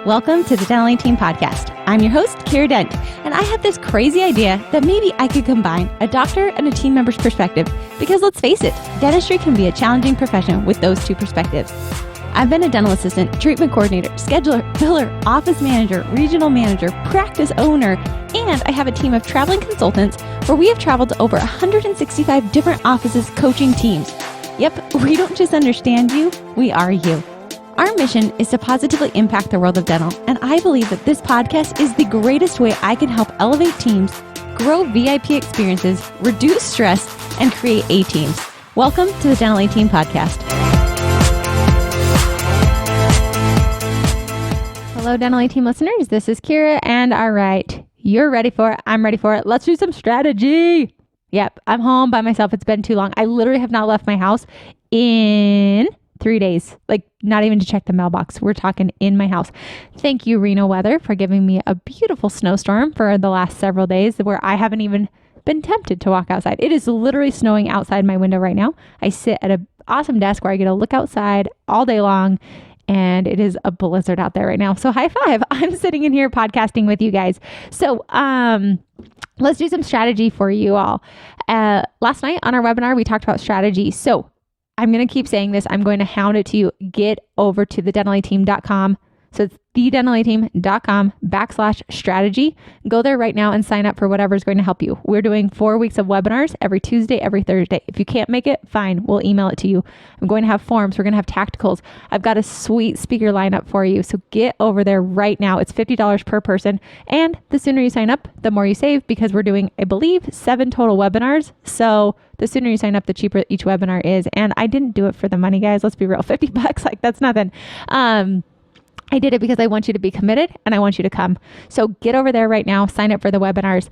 Welcome to the Dental Team Podcast. I'm your host, Kiera Dent, and I have this crazy idea that maybe I could combine a doctor and a team member's perspective because let's face it, dentistry can be a challenging profession with those two perspectives. I've been a dental assistant, treatment coordinator, scheduler, biller, office manager, regional manager, practice owner, and I have a team of traveling consultants where we have traveled to over 165 different offices coaching teams. Yep, we don't just understand you, we are you. Our mission is to positively impact the world of dental, and I believe that this podcast is the greatest way I can help elevate teams, grow VIP experiences, reduce stress, and create A-teams. Welcome to the Dental A-Team Podcast. Hello, Dental A-Team listeners. This is Kiera, and all right, you're ready for it. I'm ready for it. Let's do some strategy. Yep, I'm home by myself. It's been too long. I literally have not left my house in 3 days, like not even to check the mailbox. We're talking in my house. Thank you, Reno Weather, for giving me a beautiful snowstorm for the last several days where I haven't even been tempted to walk outside. It is literally snowing outside my window right now. I sit at an awesome desk where I get to look outside all day long, and it is a blizzard out there right now. So high five. I'm sitting in here podcasting with you guys. So, let's do some strategy for you all. Last night on our webinar, we talked about strategy. So I'm going to keep saying this. I'm going to hound it to you. Get over to thedentalatteam.com. So it's thedentalatteam.com/strategy. Go there right now and sign up for whatever is going to help you. We're doing 4 weeks of webinars every Tuesday, every Thursday. If you can't make it, fine. We'll email it to you. I'm going to have forms. We're going to have tacticals. I've got a sweet speaker lineup for you. So get over there right now. It's $50 per person. And the sooner you sign up, the more you save because we're doing, I believe, 7 total webinars. So the sooner you sign up, the cheaper each webinar is. And I didn't do it for the money, guys. Let's be real. $50, like that's nothing. I did it because I want you to be committed and I want you to come. So get over there right now, sign up for the webinars.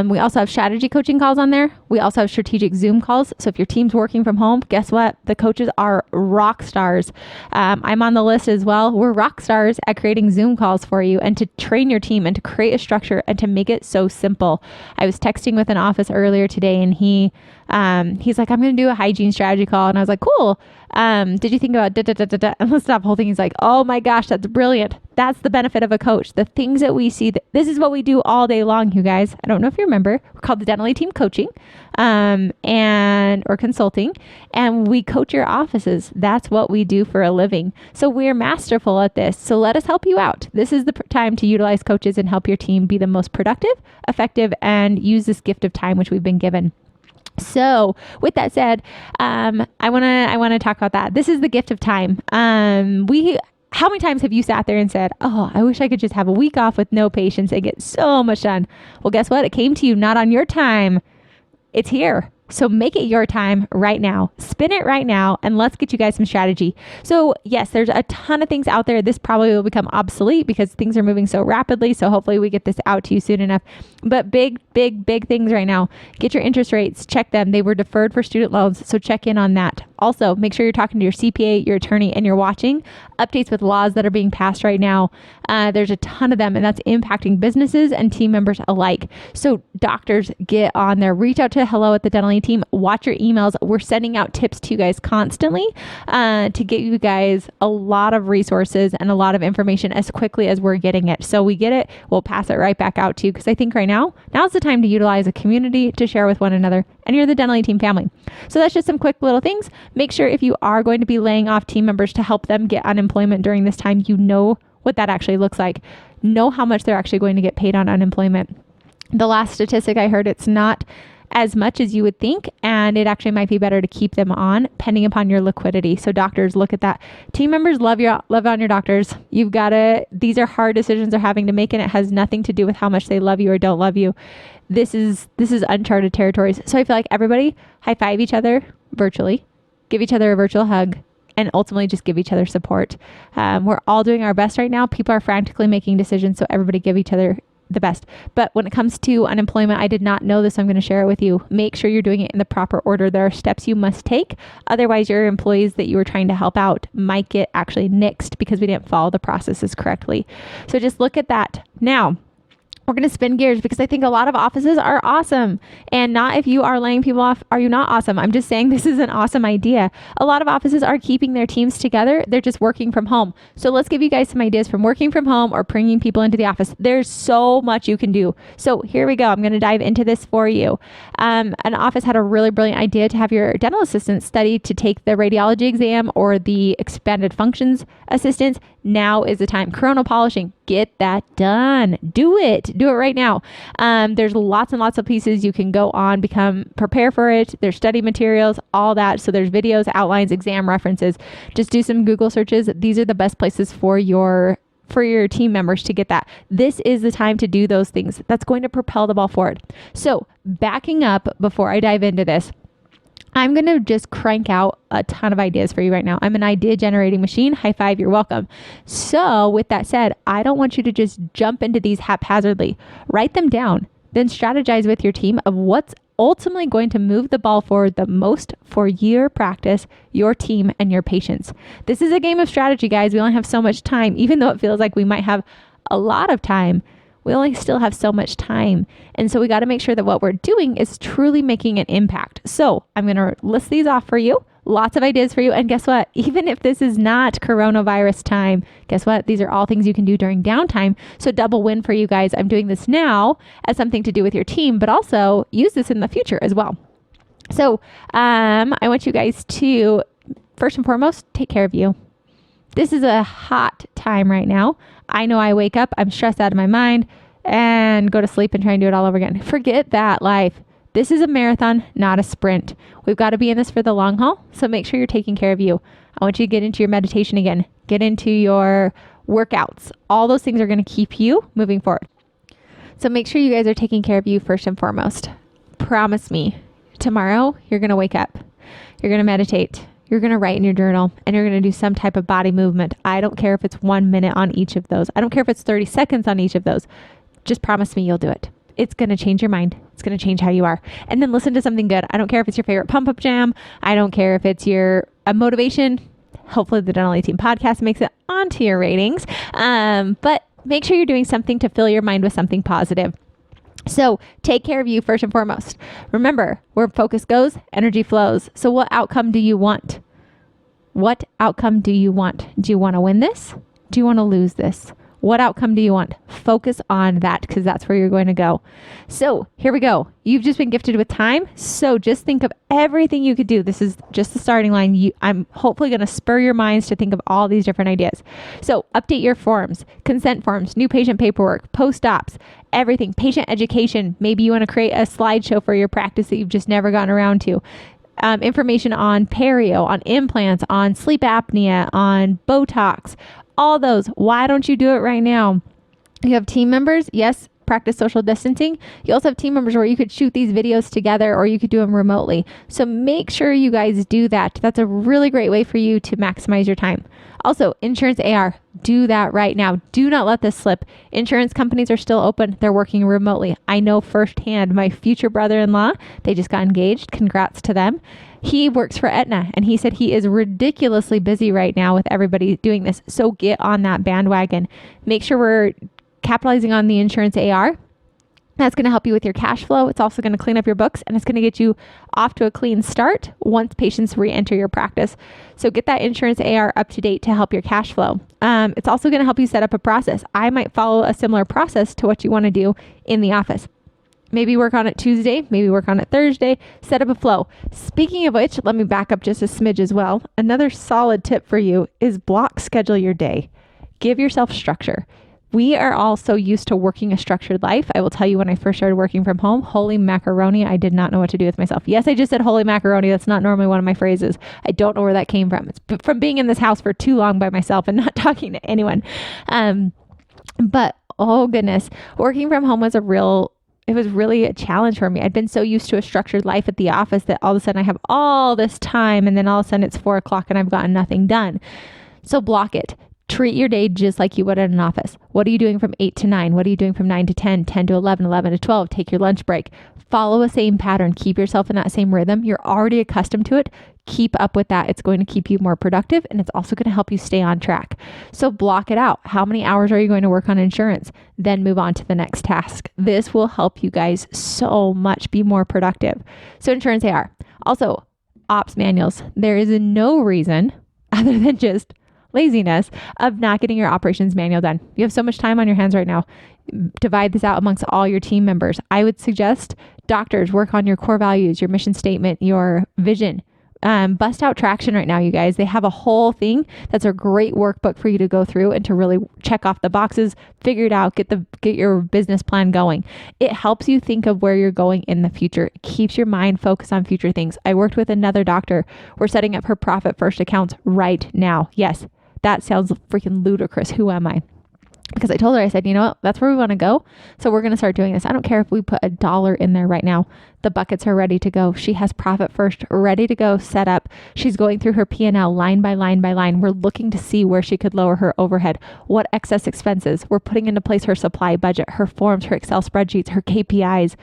We also have strategy coaching calls on there. We also have strategic Zoom calls. So if your team's working from home, guess what? The coaches are rock stars. I'm on the list as well. We're rock stars at creating Zoom calls for you and to train your team and to create a structure and to make it so simple. I was texting with an office earlier today and he's like, I'm going to do a hygiene strategy call. And I was like, cool. Did you think about And let's stop the whole thing. He's like, oh my gosh, that's brilliant. That's the benefit of a coach. The things that we see, this is what we do all day long, you guys. I don't know if you remember, we're called the Dental Team Coaching, or consulting, and we coach your offices. That's what we do for a living. So we're masterful at this. So let us help you out. This is the time to utilize coaches and help your team be the most productive, effective, and use this gift of time, which we've been given. So with that said, I want to talk about that. This is the gift of time. How many times have you sat there and said, oh, I wish I could just have a week off with no patients and get so much done? Well, guess what? It came to you not on your time. It's here. So make it your time right now. Spin it right now and let's get you guys some strategy. So yes, there's a ton of things out there. This probably will become obsolete because things are moving so rapidly. So hopefully we get this out to you soon enough. But big things right now. Get your interest rates. Check them. They were deferred for student loans. So check in on that. Also, make sure you're talking to your CPA, your attorney, and you're watching updates with laws that are being passed right now. There's a ton of them, and that's impacting businesses and team members alike. So doctors, get on there. Reach out to Hello at the Dental Team. Watch your emails. We're sending out tips to you guys constantly to get you guys a lot of resources and a lot of information as quickly as we're getting it. So we get it, we'll pass it right back out to you because I think right now's the time to utilize a community to share with one another, and you're the Dental Team family. So that's just some quick little things. Make sure if you are going to be laying off team members to help them get unemployment during this time, you know what that actually looks like. Know how much they're actually going to get paid on unemployment. The last statistic I heard, it's not as much as you would think, and it actually might be better to keep them on depending upon your liquidity. So doctors, look at that. Team members, love on your doctors. You've got to, these are hard decisions they're having to make, and it has nothing to do with how much they love you or don't love you. This is uncharted territories. So I feel like everybody high five each other virtually, give each other a virtual hug, and ultimately just give each other support. We're all doing our best right now. People are frantically making decisions, so everybody give each other the best. But when it comes to unemployment, I did not know this. So I'm going to share it with you. Make sure you're doing it in the proper order. There are steps you must take. Otherwise, your employees that you were trying to help out might get actually nixed because we didn't follow the processes correctly. So just look at that. Now, we're going to spin gears because I think a lot of offices are awesome. And not if you are laying people off, are you not awesome? I'm just saying this is an awesome idea. A lot of offices are keeping their teams together. They're just working from home. So let's give you guys some ideas from working from home or bringing people into the office. There's so much you can do. So here we go. I'm going to dive into this for you. An office had a really brilliant idea to have your dental assistant study to take the radiology exam or the expanded functions assistance. Now is the time. Coronal polishing, get that done. Do it right now. There's lots and lots of pieces you can go on, prepare for it. There's study materials, all that. So there's videos, outlines, exam references. Just do some Google searches. These are the best places for your team members to get that. This is the time to do those things. That's going to propel the ball forward. So backing up before I dive into this, I'm going to just crank out a ton of ideas for you right now. I'm an idea generating machine. High five, you're welcome. So with that said, I don't want you to just jump into these haphazardly. Write them down, then strategize with your team of what's ultimately going to move the ball forward the most for your practice, your team, and your patients. This is a game of strategy, guys. We only have so much time, even though it feels like we might have a lot of time. We only still have so much time. And so we got to make sure that what we're doing is truly making an impact. So I'm going to list these off for you. Lots of ideas for you. And guess what? Even if this is not coronavirus time, guess what? These are all things you can do during downtime. So double win for you guys. I'm doing this now as something to do with your team, but also use this in the future as well. So I want you guys to, first and foremost, take care of you. This is a hot time right now. I know I wake up, I'm stressed out of my mind, and go to sleep and try and do it all over again. Forget that life. This is a marathon, not a sprint. We've got to be in this for the long haul, so make sure you're taking care of you. I want you to get into your meditation again. Get into your workouts. All those things are going to keep you moving forward. So make sure you guys are taking care of you first and foremost. Promise me, tomorrow you're going to wake up. You're going to meditate. You're going to write in your journal, and you're going to do some type of body movement. I don't care if it's 1 minute on each of those. I don't care if it's 30 seconds on each of those. Just promise me you'll do it. It's going to change your mind. It's going to change how you are. And then listen to something good. I don't care if it's your favorite pump up jam. I don't care if it's your motivation. Hopefully the Dental 18 podcast makes it onto your ratings. But make sure you're doing something to fill your mind with something positive. So take care of you first and foremost. Remember, where focus goes, energy flows. So what outcome do you want? What outcome do you want? Do you want to win this? Do you want to lose this? What outcome do you want? Focus on that because that's where you're going to go. So here we go. You've just been gifted with time. So just think of everything you could do. This is just the starting line. I'm hopefully going to spur your minds to think of all these different ideas. So update your forms, consent forms, new patient paperwork, post-ops, everything, patient education. Maybe you want to create a slideshow for your practice that you've just never gotten around to. Information on perio, on implants, on sleep apnea, on Botox, all those. Why don't you do it right now? You have team members. Yes, practice social distancing. You also have team members where you could shoot these videos together or you could do them remotely. So make sure you guys do that. That's a really great way for you to maximize your time. Also, insurance AR, do that right now. Do not let this slip. Insurance companies are still open. They're working remotely. I know firsthand. My future brother-in-law, they just got engaged. Congrats to them. He works for Aetna, and he said he is ridiculously busy right now with everybody doing this. So get on that bandwagon. Make sure we're capitalizing on the insurance AR. That's going to help you with your cash flow. It's also going to clean up your books, and it's going to get you off to a clean start once patients re-enter your practice. So get that insurance AR up to date to help your cash flow. It's also going to help you set up a process. I might follow a similar process to what you want to do in the office. Maybe work on it Tuesday, maybe work on it Thursday, set up a flow. Speaking of which, let me back up just a smidge as well. Another solid tip for you is block schedule your day. Give yourself structure. We are all so used to working a structured life. I will tell you, when I first started working from home, holy macaroni, I did not know what to do with myself. Yes, I just said holy macaroni. That's not normally one of my phrases. I don't know where that came from. It's from being in this house for too long by myself and not talking to anyone. But oh goodness, working from home was it was really a challenge for me. I'd been so used to a structured life at the office that all of a sudden I have all this time, and then all of a sudden it's 4 o'clock and I've gotten nothing done. So block it. Treat your day just like you would at an office. What are you doing from 8 to 9? What are you doing from 9 to 10, 10 to 11, 11 to 12? Take your lunch break. Follow a same pattern. Keep yourself in that same rhythm. You're already accustomed to it. Keep up with that. It's going to keep you more productive, and it's also going to help you stay on track. So block it out. How many hours are you going to work on insurance? Then move on to the next task. This will help you guys so much be more productive. So insurance AR. Also, ops manuals. There is no reason other than just laziness of not getting your operations manual done. You have so much time on your hands right now. Divide this out amongst all your team members. I would suggest doctors work on your core values, your mission statement, your vision. Bust out Traction right now, you guys. They have a whole thing that's a great workbook for you to go through and to really check off the boxes, figure it out, get your business plan going. It helps you think of where you're going in the future. It keeps your mind focused on future things. I worked with another doctor. We're setting up her profit first accounts right now. Yes, that sounds freaking ludicrous. Who am I? Because I told her, I said, you know what, that's where we want to go. So we're going to start doing this. I don't care if we put $1 in there right now. The buckets are ready to go. She has profit first ready to go, set up. She's going through her P&L line by line by line. We're looking to see where she could lower her overhead, what excess expenses. We're putting into place her supply budget, her forms, her Excel spreadsheets, her KPIs.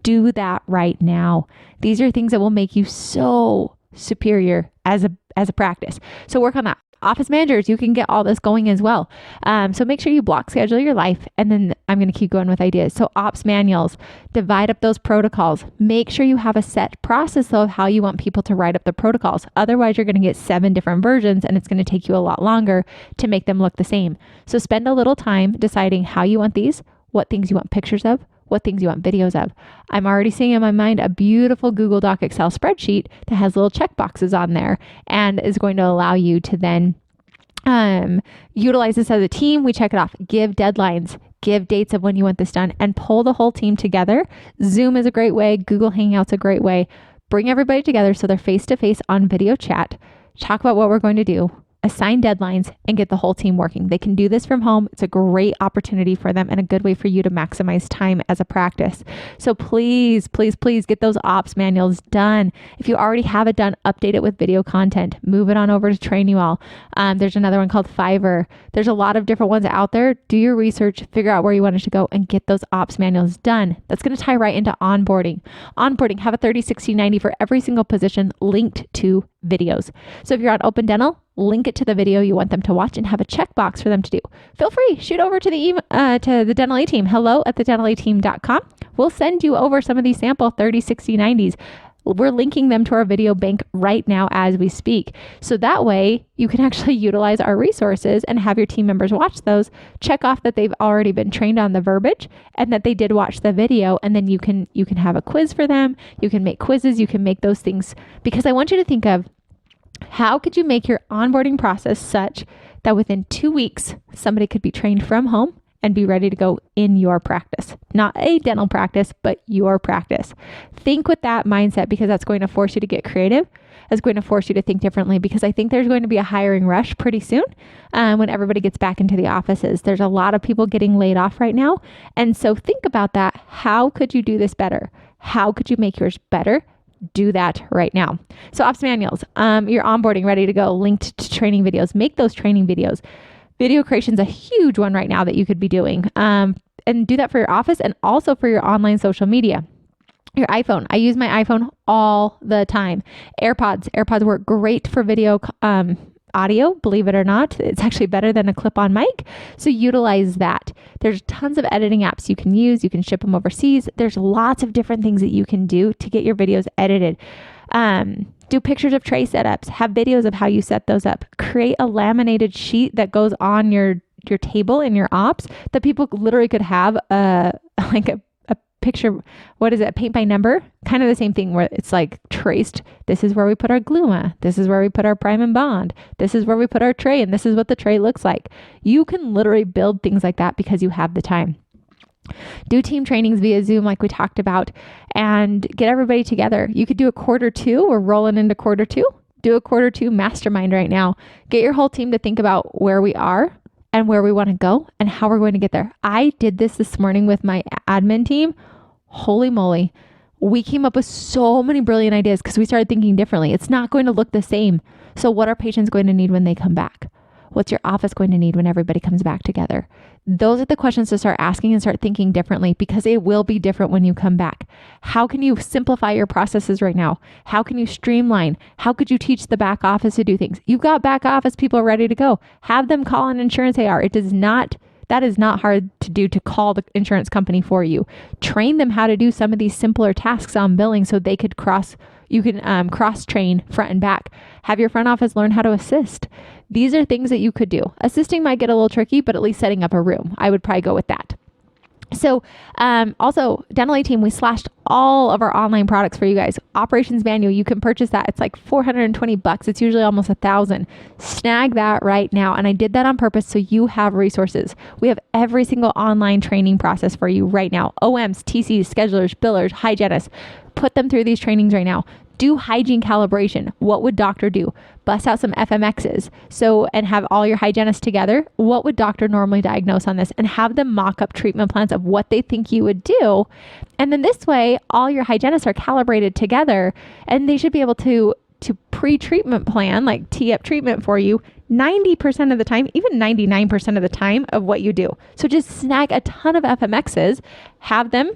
Do that right now. These are things that will make you so superior as a practice. So work on that. Office managers, you can get all this going as well. So make sure you block schedule your life, and then I'm going to keep going with ideas. So ops manuals, divide up those protocols. Make sure you have a set process though of how you want people to write up the protocols. Otherwise, you're going to get 7 different versions, and it's going to take you a lot longer to make them look the same. So spend a little time deciding how you want these, what things you want pictures of, what things you want videos of. I'm already seeing in my mind a beautiful Google Doc Excel spreadsheet that has little check boxes on there and is going to allow you to then utilize this as a team. We check it off, give deadlines, give dates of when you want this done, and pull the whole team together. Zoom is a great way. Google Hangouts a great way. Bring everybody together so they're face-to-face on video chat. Talk about what we're going to do. Assign deadlines and get the whole team working. They can do this from home. It's a great opportunity for them and a good way for you to maximize time as a practice. So please, please, please get those ops manuals done. If you already have it done, update it with video content. Move it on over to Train You All. There's another one called Fiverr. There's a lot of different ones out there. Do your research, figure out where you want it to go, and get those ops manuals done. That's going to tie right into onboarding. Onboarding, have a 30, 60, 90 for every single position linked to videos. So if you're on Open Dental, link it to the video you want them to watch and have a checkbox for them to do. Feel free, shoot over to the Dental A team, hello@thedentalateam.com. We'll send you over some of these sample 30, 60, 90s. We're linking them to our video bank right now as we speak. So that way you can actually utilize our resources and have your team members watch those, check off that they've already been trained on the verbiage and that they did watch the video. And then you can have a quiz for them. You can make quizzes. You can make those things, because I want you to think of how could you make your onboarding process such that within 2 weeks, somebody could be trained from home and be ready to go in your practice. Not a dental practice, but your practice. Think with that mindset, because that's going to force you to get creative. It's going to force you to think differently, because I think there's going to be a hiring rush pretty soon when everybody gets back into the offices. There's a lot of people getting laid off right now. And so think about that. How could you do this better? How could you make yours better? Do that right now. So ops manuals, your onboarding ready to go, linked to training videos. Make those training videos. Video creation is a huge one right now that you could be doing. And do that for your office and also for your online social media. Your iPhone. I use my iPhone all the time. AirPods work great for video audio, believe it or not. It's actually better than a clip-on mic. So utilize that. There's tons of editing apps you can use. You can ship them overseas. There's lots of different things that you can do to get your videos edited. Do pictures of tray setups. Have videos of how you set those up. Create a laminated sheet that goes on your table in your ops that people literally could have a picture, what is it, paint by number, kind of the same thing where it's like traced. This is where we put our gluma. This is where we put our prime and bond. This is where we put our tray, and this is what the tray looks like. You can literally build things like that because you have the time. Do team trainings via Zoom like we talked about, and get everybody together. You could do a Q2. We're rolling into Q2. Do a Q2 mastermind right now. Get your whole team to think about where we are and where we want to go and how we're going to get there. I did this morning with my admin team. Holy moly. We came up with so many brilliant ideas because we started thinking differently. It's not going to look the same. So what are patients going to need when they come back? What's your office going to need when everybody comes back together? Those are the questions to start asking and start thinking differently, because it will be different when you come back. How can you simplify your processes right now? How can you streamline? How could you teach the back office to do things? You've got back office people ready to go. Have them call an insurance AR. That is not hard to do, to call the insurance company for you. Train them how to do some of these simpler tasks on billing so they could cross train front and back. Have your front office learn how to assist. These are things that you could do. Assisting might get a little tricky, but at least setting up a room, I would probably go with that. So also, Dental A Team, we slashed all of our online products for you guys. Operations manual, you can purchase that. It's like $420. It's usually almost $1,000. Snag that right now. And I did that on purpose so you have resources. We have every single online training process for you right now. OMs, TCs, schedulers, billers, hygienists. Put them through these trainings right now. Do hygiene calibration. What would doctor do? Bust out some FMXs. And have all your hygienists together. What would doctor normally diagnose on this? And have them mock up treatment plans of what they think you would do. And then this way, all your hygienists are calibrated together, and they should be able to pre-treatment plan, like tee up treatment for you 90% of the time, even 99% of the time of what you do. So just snag a ton of FMXs, have them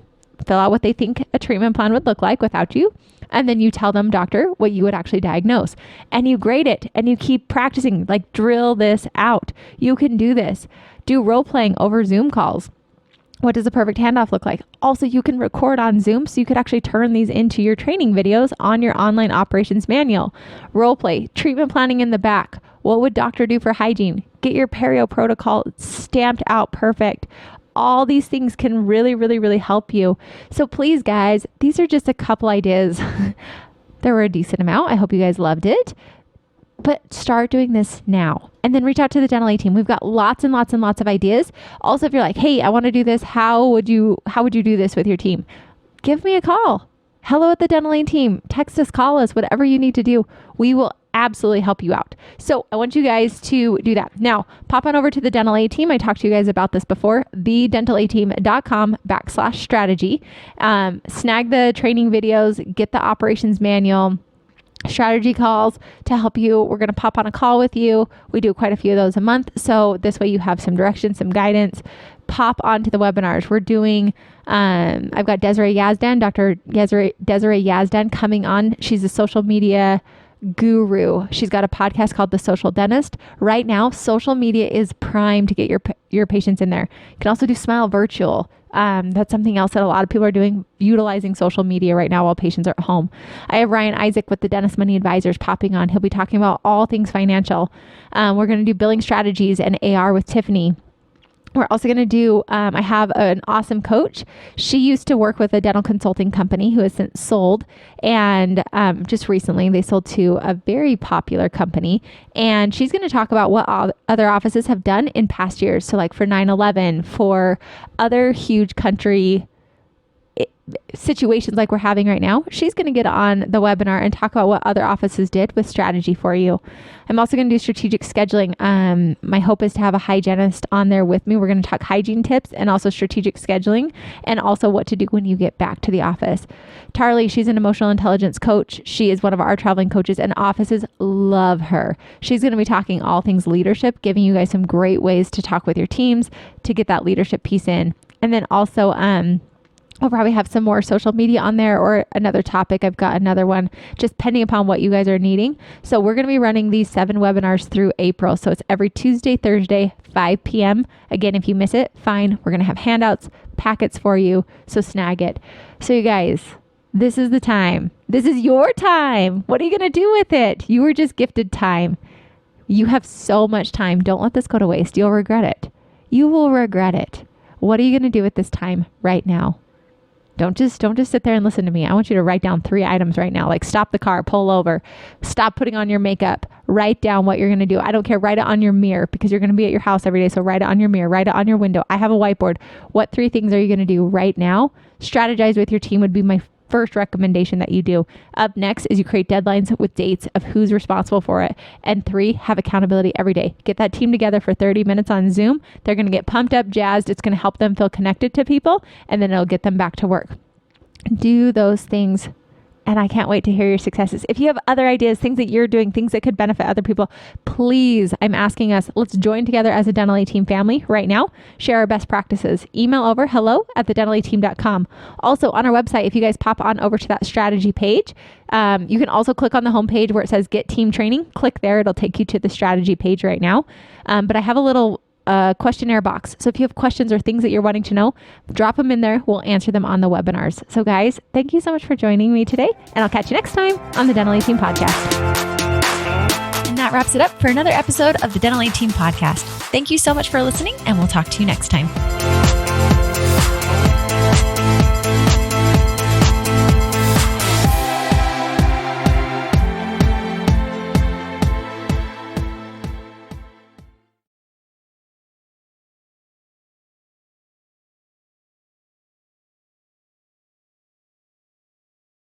fill out what they think a treatment plan would look like without you. And then you tell them, doctor, what you would actually diagnose. And you grade it and you keep practicing, like drill this out. You can do this. Do role playing over Zoom calls. What does a perfect handoff look like? Also, you can record on Zoom, so you could actually turn these into your training videos on your online operations manual. Role play, treatment planning in the back. What would doctor do for hygiene? Get your perio protocol stamped out perfect. All these things can really, really, really help you. So please, guys, these are just a couple ideas. There were a decent amount. I hope you guys loved it. But start doing this now. And then reach out to the Dental A Team. We've got lots and lots and lots of ideas. Also, if you're like, hey, I want to do this, how would you do this with your team? Give me a call. Hello at the Dental A Team. Text us, call us, whatever you need to do. We will absolutely help you out. So I want you guys to do that. Now, pop on over to the Dental A Team. I talked to you guys about this before. thedentalateam.com/strategy. Snag the training videos, get the operations manual, strategy calls to help you. We're going to pop on a call with you. We do quite a few of those a month. So this way you have some direction, some guidance. Pop onto the webinars. We're doing, I've got Desiree Yazdan, Dr. Desiree Yazdan coming on. She's a social media guru. She's got a podcast called The Social Dentist. Right now, social media is prime to get your patients in there. You can also do Smile Virtual. That's something else that a lot of people are doing, utilizing social media right now while patients are at home. I have Ryan Isaac with the Dentist Money Advisors popping on. He'll be talking about all things financial. We're going to do billing strategies and AR with Tiffany. We're also going to do, I have an awesome coach. She used to work with a dental consulting company who has since sold. And just recently, they sold to a very popular company. And she's going to talk about what other offices have done in past years. So like for 9/11, for other huge country situations like we're having right now, she's going to get on the webinar and talk about what other offices did with strategy for you. I'm also going to do strategic scheduling. My hope is to have a hygienist on there with me. We're going to talk hygiene tips and also strategic scheduling, and also what to do when you get back to the office. Tarly, she's an emotional intelligence coach. She is one of our traveling coaches, and offices love her. She's going to be talking all things leadership, giving you guys some great ways to talk with your teams to get that leadership piece in. And then also, we'll probably have some more social media on there or another topic. I've got another one, just depending upon what you guys are needing. So we're going to be running these 7 webinars through April. So it's every Tuesday, Thursday, 5 p.m. Again, if you miss it, fine. We're going to have handouts, packets for you. So snag it. So you guys, this is the time. This is your time. What are you going to do with it? You were just gifted time. You have so much time. Don't let this go to waste. You'll regret it. You will regret it. What are you going to do with this time right now? Don't just sit there and listen to me. I want you to write down 3 items right now. Like stop the car, pull over, stop putting on your makeup, write down what you're going to do. I don't care. Write it on your mirror because you're going to be at your house every day. So write it on your mirror, write it on your window. I have a whiteboard. What 3 things are you going to do right now? Strategize with your team would be my first recommendation that you do. Up next is you create deadlines with dates of who's responsible for it. And 3, have accountability every day. Get that team together for 30 minutes on Zoom. They're going to get pumped up, jazzed. It's going to help them feel connected to people, and then it'll get them back to work. Do those things and I can't wait to hear your successes. If you have other ideas, things that you're doing, things that could benefit other people, please, I'm asking us, let's join together as a Dental A Team family right now, share our best practices. Email over hello@thedentalateam.com. Also on our website, if you guys pop on over to that strategy page, you can also click on the homepage where it says Get Team Training. Click there. It'll take you to the strategy page right now. But I have a little questionnaire box. So if you have questions or things that you're wanting to know, drop them in there. We'll answer them on the webinars. So guys, thank you so much for joining me today, and I'll catch you next time on the Dental A Team Podcast. And that wraps it up for another episode of the Dental A Team Podcast. Thank you so much for listening, and we'll talk to you next time.